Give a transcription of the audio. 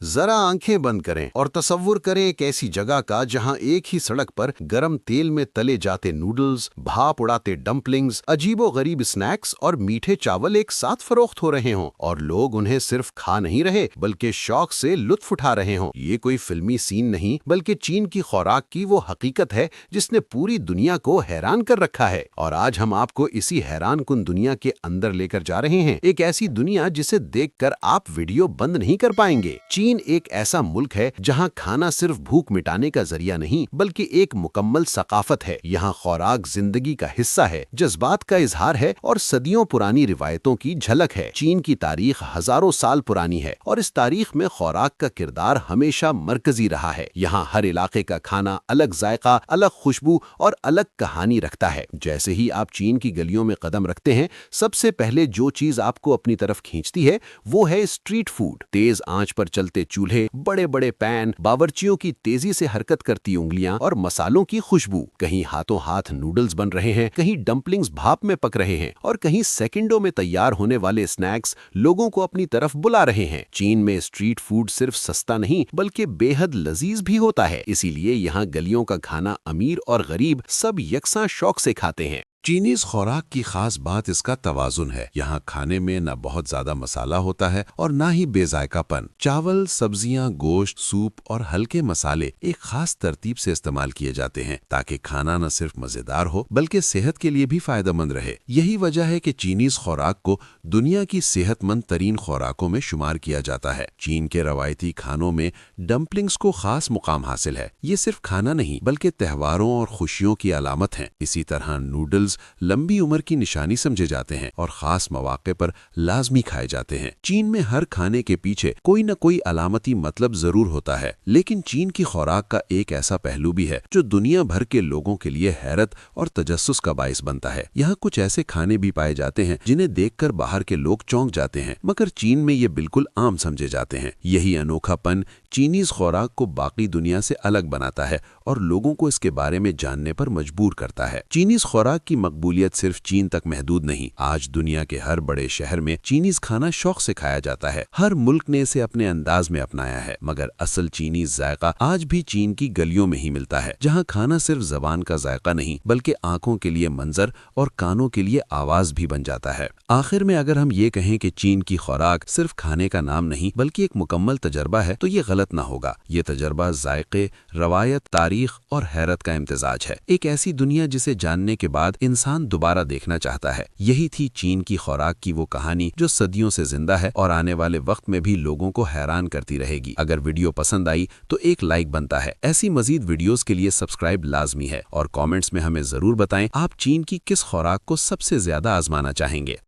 जरा आंखें बंद करें और तसव्वुर करें एक ऐसी जगह का जहां एक ही सड़क पर गरम तेल में तले जाते नूडल्स, भाप उड़ाते डम्पलिंग्स, अजीबो-गरीब स्नैक्स और मीठे चावल एक साथ फरोख्त हो रहे हों और लोग उन्हें सिर्फ खा नहीं रहे बल्कि शौक से लुत्फ उठा रहे हों। ये कोई फिल्मी सीन नहीं बल्कि चीन की खुराक की वो हकीकत है जिसने पूरी दुनिया को हैरान कर रखा है। और आज हम आपको इसी हैरान कुन दुनिया के अंदर लेकर जा रहे हैं, एक ऐसी दुनिया जिसे देखकर आप वीडियो बंद नहीं कर पाएंगे। चीन एक ऐसा मुल्क है जहां खाना सिर्फ भूख मिटाने का जरिया नहीं बल्कि एक मुकम्मल सकाफत है। यहाँ खुराक जिंदगी का हिस्सा है, जज्बात का इजहार है और सदियों पुरानी रिवायतों की झलक है। चीन की तारीख हजारों साल पुरानी है और इस तारीख में खुराक का किरदार हमेशा मरकजी रहा है। यहाँ हर इलाके का खाना अलग जायका, अलग खुशबू और अलग कहानी रखता है। जैसे ही आप चीन की गलियों में कदम रखते हैं, सबसे पहले जो चीज आपको अपनी तरफ खींचती है वो है स्ट्रीट फूड। तेज आंच पर चलते चूल्हे, बड़े बड़े पैन, बावर्चियों की तेजी से हरकत करती उंगलियां और मसालों की खुशबू। कहीं हाथों हाथ नूडल्स बन रहे हैं, कहीं डम्पलिंग्स भाप में पक रहे हैं और कहीं सेकंडों में तैयार होने वाले स्नैक्स लोगों को अपनी तरफ बुला रहे हैं। चीन में स्ट्रीट फूड सिर्फ सस्ता नहीं बल्कि बेहद लजीज भी होता है। इसीलिए यहाँ गलियों का खाना अमीर और गरीब सब यकसा शौक से खाते हैं। चीनीज खुराक की खास बात इसका तवाजुन है। यहाँ खाने में न बहुत ज्यादा मसाला होता है और ना ही बेजायकापन। चावल, सब्जियां, गोश्त, सूप और हल्के मसाले एक खास तरतीब से इस्तेमाल किए जाते हैं ताकि खाना न सिर्फ मजेदार हो बल्कि सेहत के लिए भी फायदेमंद रहे। यही वजह है कि चीनीज खुराक को दुनिया की सेहतमंद तरीन खुराकों में शुमार किया जाता है। चीन के रवायती खानों में डम्पलिंग्स को खास मुकाम हासिल है। ये सिर्फ खाना नहीं बल्कि त्योहारों और खुशियों की अलामत है। इसी तरह नूडल्स लंबी उम्र की निशानी समझे जाते हैं और खास मौके पर लाजमी खाए जाते हैं। चीन में हर खाने के पीछे कोई न कोई अलामती मतलब जरूर होता है, लेकिन चीन की खुराक का एक ऐसा पहलू भी है जो दुनिया भर के लोगों के लिए हैरत और तजस्सुस का बाइस बनता है। यहाँ कुछ ऐसे खाने भी पाए जाते हैं जिन्हें देखकर बाहर के लोग चौंक जाते हैं, मगर चीन में ये बिल्कुल आम समझे जाते हैं। यही अनोखापन चीनीज खुराक को बाकी दुनिया से अलग बनाता है और लोगों को इसके बारे में जानने पर मजबूर करता है। चीनीज खुराक की मकबूलियत सिर्फ चीन तक महदूद नहीं, आज दुनिया के हर बड़े शहर में चीनीज खाना शौक से खाया जाता है। हर मुल्क ने इसे अपने अंदाज में अपनाया है, मगर असल चीनीज जायका आज भी चीन की गलियों में ही मिलता है, जहाँ खाना सिर्फ जबान का जायका नहीं बल्कि आंखों के लिए मंजर और कानों के लिए आवाज भी बन जाता है। आखिर में अगर हम ये कहें कि चीन की खुराक सिर्फ खाने का नाम नहीं बल्कि एक मुकम्मल तजर्बा है तो ये गलत ना होगा। ये तजर्बा जायके, रवायत, तारीख और हैरत का इम्तिजाज है। एक ऐसी दुनिया जिसे जानने के बाद इंसान दोबारा देखना चाहता है। यही थी चीन की खुराक की वो कहानी जो सदियों से जिंदा है और आने वाले वक्त में भी लोगों को हैरान करती रहेगी। अगर वीडियो पसंद आई तो एक लाइक बनता है। ऐसी मजीद वीडियोस के लिए सब्सक्राइब लाजमी है और कमेंट्स में हमें जरूर बताएं आप चीन की किस खुराक को सबसे ज्यादा आजमाना चाहेंगे।